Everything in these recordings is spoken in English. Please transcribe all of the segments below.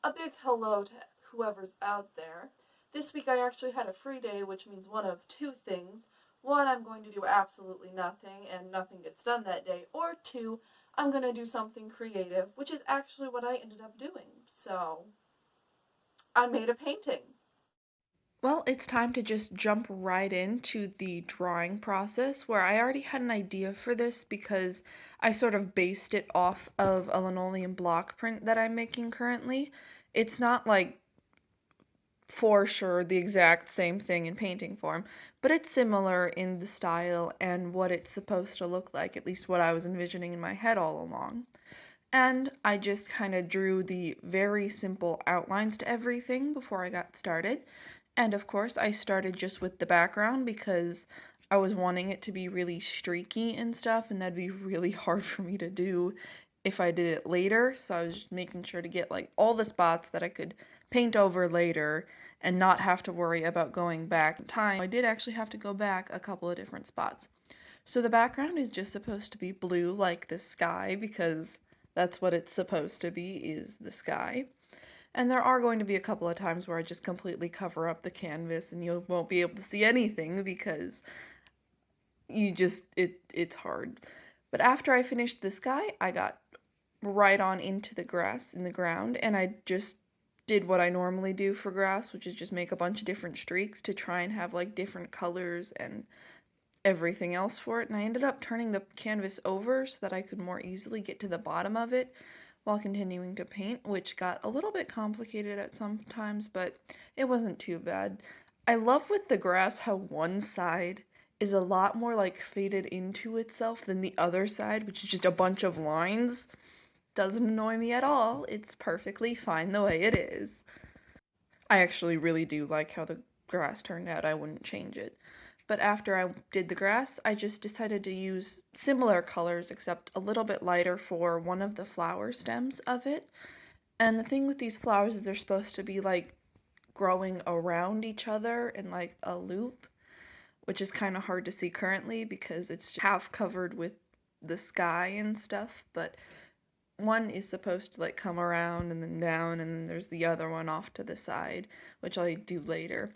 a big hello to whoever's out there. This week I actually had a free day, which means one of two things. One, I'm going to do absolutely nothing and nothing gets done that day, or two, I'm going to do something creative, which is actually what I ended up doing. So, I made a painting. Well, it's time to just jump right into the drawing process where I already had an idea for this because I sort of based it off of a linoleum block print that I'm making currently. It's not like for sure the exact same thing in painting form, but it's similar in the style and what it's supposed to look like, at least what I was envisioning in my head all along. And I just kind of drew the very simple outlines to everything before I got started. And of course, I started just with the background because I was wanting it to be really streaky and stuff, and that'd be really hard for me to do if I did it later. So I was just making sure to get like all the spots that I could paint over later and not have to worry about going back in time. I did actually have to go back a couple of different spots. So the background is just supposed to be blue like the sky because that's what it's supposed to be, is the sky. And there are going to be a couple of times where I just completely cover up the canvas and you won't be able to see anything because it's hard. But after I finished the sky, I got right on into the grass in the ground and I just did what I normally do for grass, which is just make a bunch of different streaks to try and have like different colors and everything else for it. And I ended up turning the canvas over so that I could more easily get to the bottom of it while continuing to paint, which got a little bit complicated at some times, but it wasn't too bad. I love with the grass how one side is a lot more like faded into itself than the other side, which is just a bunch of lines. Doesn't annoy me at all. It's perfectly fine the way it is. I actually really do like how the grass turned out. I wouldn't change it. But after I did the grass, I just decided to use similar colors except a little bit lighter for one of the flower stems of it. And the thing with these flowers is they're supposed to be like growing around each other in like a loop, which is kind of hard to see currently because it's half covered with the sky and stuff, but one is supposed to like come around and then down, and then there's the other one off to the side, which I do later.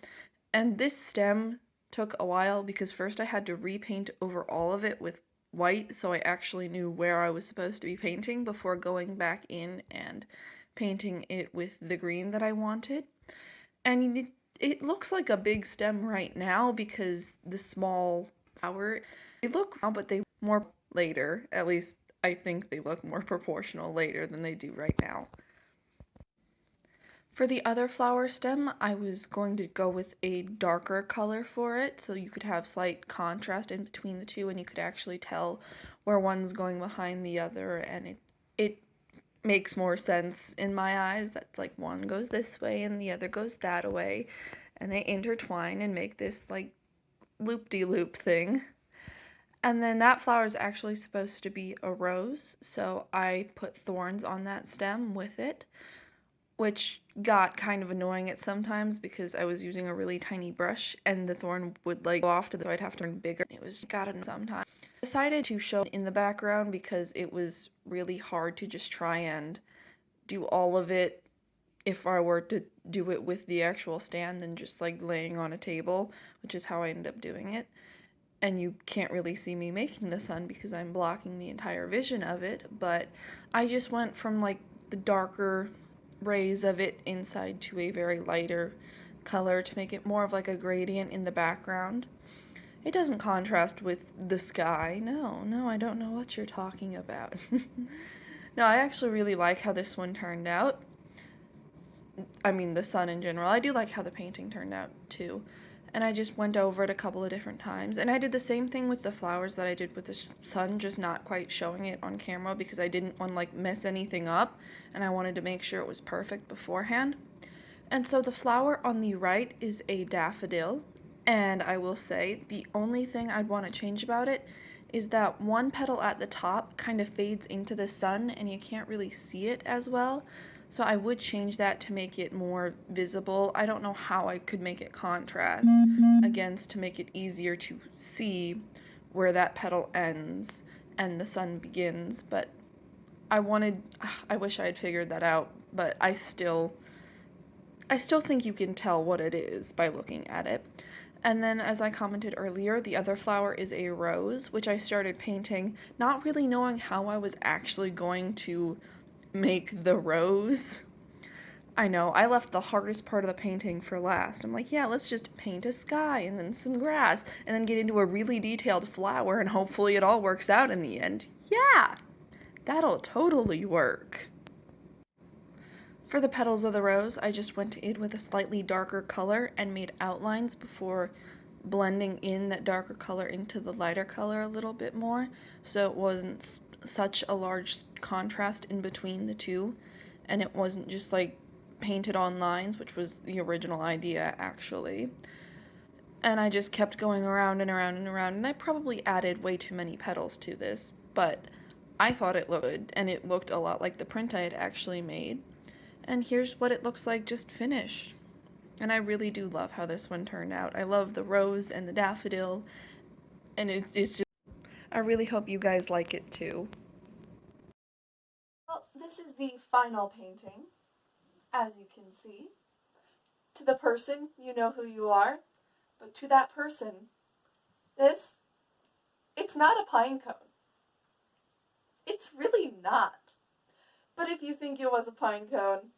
And this stem took a while because first I had to repaint over all of it with white so I actually knew where I was supposed to be painting before going back in and painting it with the green that I wanted. And it looks like a big stem right now because the small flower, they look now, but they more later. At least I think they look more proportional later than they do right now. For the other flower stem, I was going to go with a darker color for it so you could have slight contrast in between the two and you could actually tell where one's going behind the other, and it makes more sense in my eyes that like one goes this way and the other goes that way and they intertwine and make this like loop-de-loop thing. And then that flower is actually supposed to be a rose, so I put thorns on that stem with it, which got kind of annoying at sometimes because I was using a really tiny brush and the thorn would like go off to the, so I'd have to turn bigger. It was got annoying sometimes. I decided to show in the background because it was really hard to just try and do all of it if I were to do it with the actual stand than just like laying on a table, which is how I ended up doing it. And you can't really see me making the sun because I'm blocking the entire vision of it, but I just went from like the darker rays of it inside to a very lighter color to make it more of like a gradient in the background. It doesn't contrast with the sky. No, no, I don't know what you're talking about. No, I actually really like how this one turned out. I mean, the sun in general. I do like how the painting turned out too. And I just went over it a couple of different times. And I did the same thing with the flowers that I did with the sun, just not quite showing it on camera because I didn't want to like mess anything up and I wanted to make sure it was perfect beforehand. And so the flower on the right is a daffodil. And I will say the only thing I'd want to change about it is that one petal at the top kind of fades into the sun and you can't really see it as well. So I would change that to make it more visible. I don't know how I could make it contrast against to make it easier to see where that petal ends and the sun begins, but I wanted I wish I had figured that out but I still think you can tell what it is by looking at it. And then, as I commented earlier, the other flower is a rose, which I started painting not really knowing how I was actually going to make the rose. I know, I left the hardest part of the painting for last. I'm like, yeah, let's just paint a sky and then some grass and then get into a really detailed flower and hopefully it all works out in the end. Yeah, that'll totally work. For the petals of the rose, I just went in with a slightly darker color and made outlines before blending in that darker color into the lighter color a little bit more, so it wasn't such a large contrast in between the two, and it wasn't just like painted on lines, which was the original idea actually. And I just kept going around and around and around, and I probably added way too many petals to this, but I thought it looked good, and it looked a lot like the print I had actually made. And here's what it looks like just finished. And I really do love how this one turned out. I love the rose and the daffodil, and it's just, I really hope you guys like it too. Well, this is the final painting, as you can see. To the person, you know who you are, but to that person, it's not a pine cone. It's really not. But if you think it was a pine cone,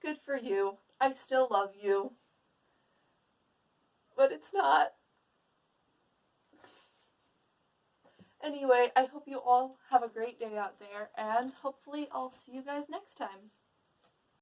good for you. I still love you. But it's not. Anyway, I hope you all have a great day out there, and hopefully I'll see you guys next time.